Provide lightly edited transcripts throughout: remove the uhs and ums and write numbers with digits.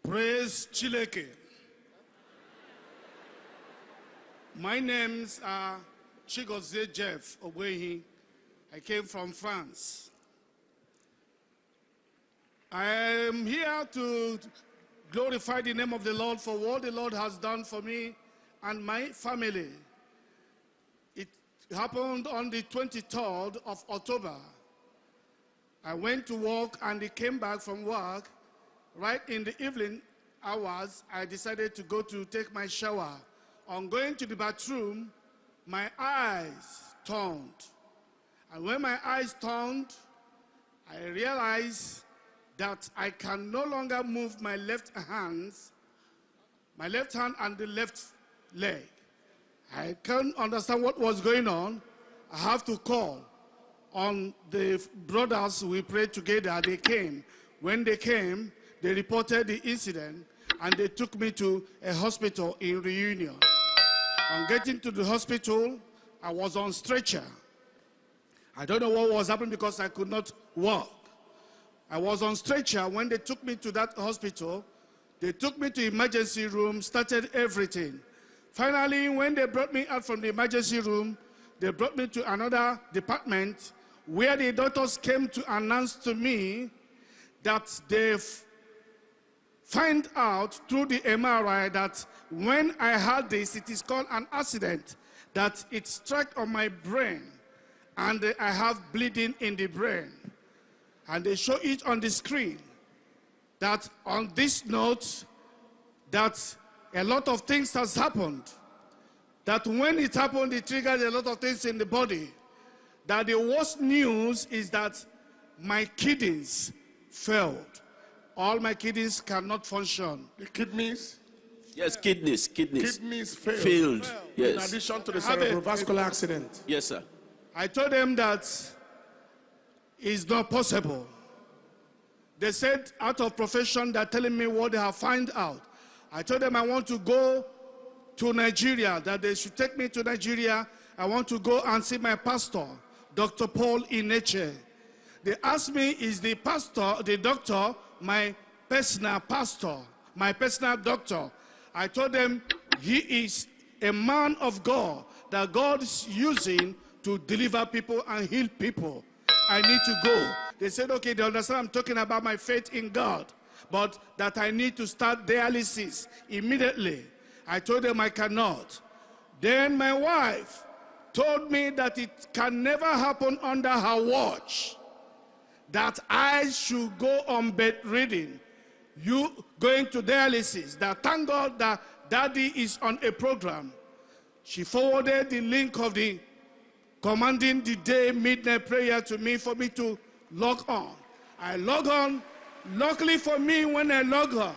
Praise Chileke. My names are Chigozie Jeff Ogwehi. I came from France. I am here to glorify the name of the Lord for what the Lord has done for me and my family. It happened on the 23rd of October. I went to work and I came back from work. Right in the evening hours, I decided to go to take my shower. On going to the bathroom, my eyes turned. And when my eyes turned, I realized that I can no longer move my left hand and the left leg. I can't understand what was going on. I have to call on the brothers. We prayed together. They came. When they came, they reported the incident and they took me to a hospital in Reunion. On getting to the hospital, I was on stretcher. I don't know what was happening because I could not walk. I was on stretcher. When they took me to that hospital, they took me to emergency room, started everything. Finally, when they brought me out from the emergency room, they brought me to another department where the doctors came to announce to me that they've find out through the MRI that when I had this, it is called an accident, that it struck on my brain and I have bleeding in the brain. And they show it on the screen that on this note that a lot of things has happened. That when it happened, it triggered a lot of things in the body. That the worst news is that my kidneys failed. All my kidneys cannot function. The kidneys? Yes, kidneys. Kidneys failed. Yes. In addition to the cerebrovascular accident. Yes, sir. I told them that it's not possible. They said out of profession, they're telling me what they have found out. I told them I want to go to Nigeria, that they should take me to Nigeria. I want to go and see my pastor, Dr. Paul Ineche. They asked me, is the pastor, the doctor, my personal pastor, my personal doctor? I told them he is a man of God that God is using to deliver people and heal people. I need to go. They said, okay, they understand I'm talking about my faith in God, but that I need to start dialysis immediately. I told them I cannot. Then my wife told me that it can never happen under her watch, that I should go on bedridden, you going to dialysis, that thank God that daddy is on a program. She forwarded the link of the commanding the day midnight prayer to me for me to log on. I log on. Luckily for me, when I log on,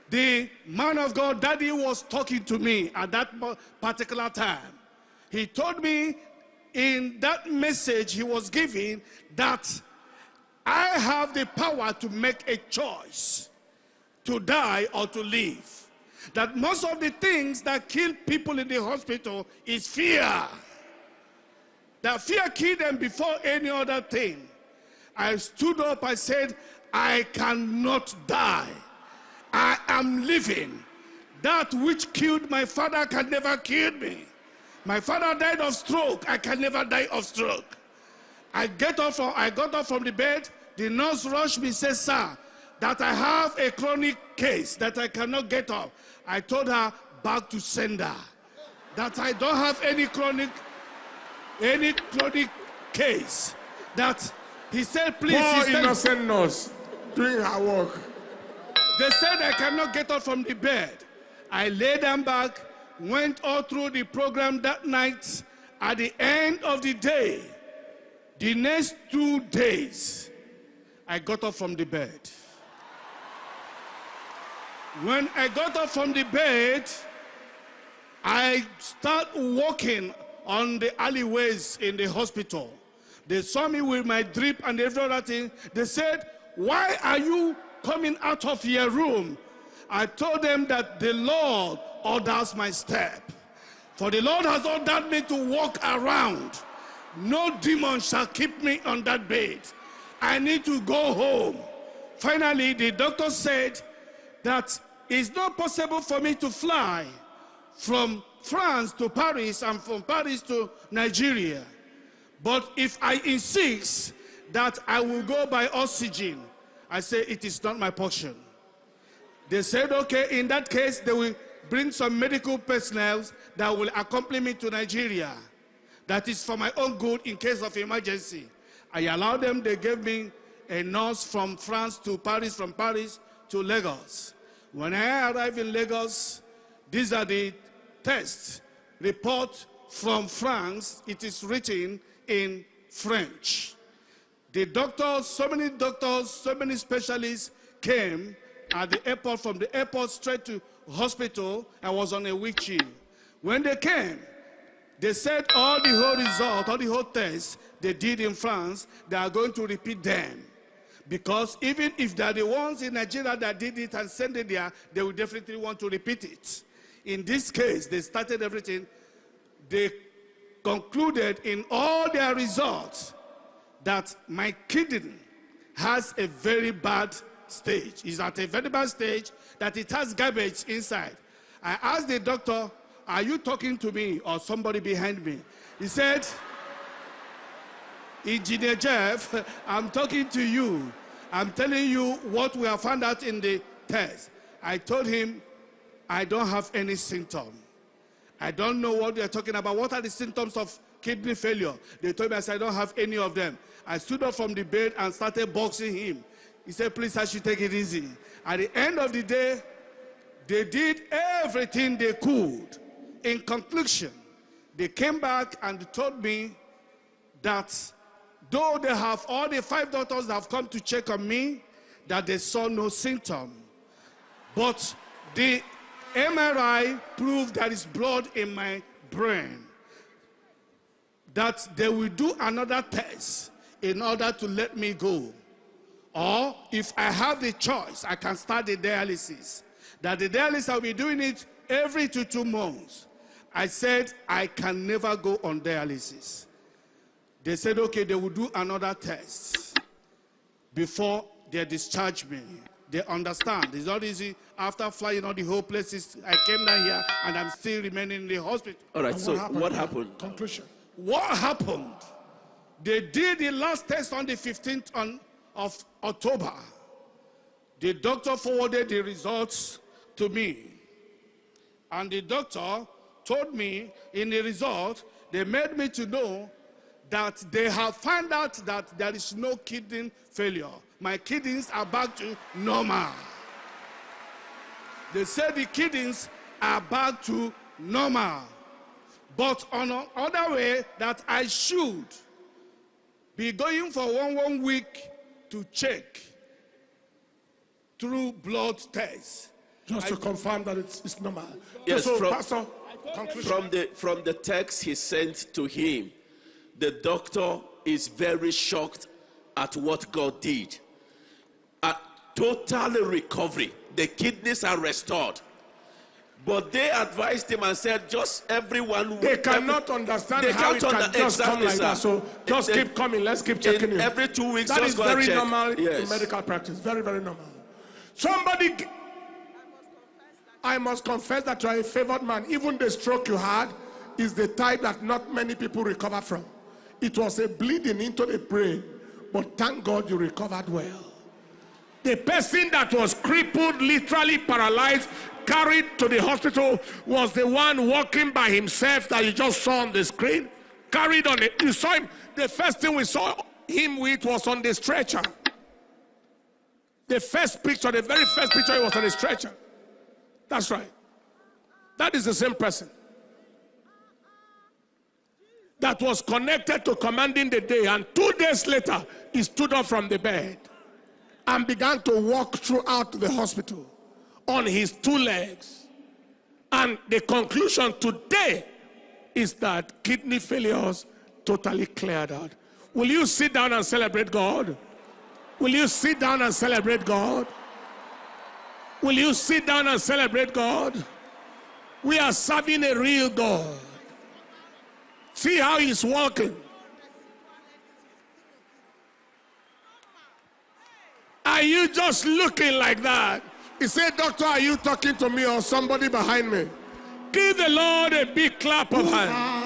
the man of God, daddy, was talking to me at that particular time. He told me in that message he was giving that I have the power to make a choice to die or to live. That most of the things that kill people in the hospital is fear. That fear killed them before any other thing. I stood up, I said, I cannot die. I am living. That which killed my father can never kill me. My father died of stroke. I can never die of stroke. I got up from the bed. The nurse rushed me, said, sir, that I have a chronic case that I cannot get up. I told her, back to sender, that I don't have any chronic case. That he said, please. Poor innocent nurse doing her work. They said I cannot get up from the bed. I lay down back, went all through the program that night. At the end of the day, the next 2 days, I got up from the bed. When I got up from the bed, I started walking on the alleyways in the hospital. They saw me with my drip and every other thing. They said, why are you coming out of your room? I told them that the Lord orders my step. For the Lord has ordered me to walk around. No demon shall keep me on that bed. I need to go home. Finally, the doctor said that it's not possible for me to fly from France to Paris and from Paris to Nigeria. But if I insist that I will go by oxygen, I say it is not my portion. They said, okay, in that case, they will bring some medical personnel that will accompany me to Nigeria. That is for my own good in case of emergency. I allowed them. They gave me a nurse from France to Paris, from Paris to Lagos. When I arrived in Lagos, these are the test report from France. It is written in French. The doctors, so many specialists came at the airport, from the airport straight to hospital. I was on a wheelchair. When they came, they said all the whole result, all the whole tests they did in France, they are going to repeat them. Because even if they are the ones in Nigeria that did it and sent it there, they will definitely want to repeat it. In this case, they started everything. They concluded in all their results that my kidney has a very bad stage. It's at a very bad stage that it has garbage inside. I asked the doctor, are you talking to me or somebody behind me? He said, Engineer Jeff, I'm talking to you. I'm telling you what we have found out in the test. I told him, I don't have any symptom. I don't know what they're talking about. What are the symptoms of kidney failure? They told me, I said, I don't have any of them. I stood up from the bed and started boxing him. He said, please, I should take it easy. At the end of the day, they did everything they could. In conclusion, they came back and told me that though they have, all the 5 doctors that have come to check on me, that they saw no symptom. But the MRI proved there is blood in my brain. That they will do another test in order to let me go. Or if I have the choice, I can start the dialysis. That the dialysis, I'll be doing it every 2 months. I said, I can never go on dialysis. They said, okay, they will do another test before they discharge me. They understand. It's not easy. After flying all the whole places, I came down here and I'm still remaining in the hospital. All right, so what happened? Conclusion. What happened? They did the last test on the 15th of October. The doctor forwarded the results to me. And the doctor told me in the result, they made me to know that they have found out that there is no kidney failure. My kidneys are back to normal. They said the kidneys are back to normal. But on another way, that I should be going for one week to check through blood tests. Just to confirm that it's normal. Yes, so, Pastor, from the text he sent to him, the doctor is very shocked at what God did. A total recovery. The kidneys are restored. But they advised him and said, just everyone... They cannot understand how it can just come like that. So just keep coming. Let's keep checking in. Every 2 weeks, that just is go and very check. normal Yes. in medical practice. Very, very normal. Somebody... I must confess that you are a favored man. Even the stroke you had is the type that not many people recover from. It was a bleeding into the brain, but thank God you recovered well. The person that was crippled, literally paralyzed, carried to the hospital was the one walking by himself that you just saw on the screen. Carried on it. You saw him. The first thing we saw him with was on the stretcher. The first picture, the very first picture, he was on a stretcher. That's right. That is the same person that was connected to commanding the day, and 2 days later he stood up from the bed and began to walk throughout the hospital on his 2 legs. And the conclusion today is that kidney failures totally cleared out. Will you sit down and celebrate God? Will you sit down and celebrate God? Will you sit down and celebrate God? We are serving a real God. See how he's walking. Are you just looking like that? He said, doctor, are you talking to me or somebody behind me? Give the Lord a big clap of hands.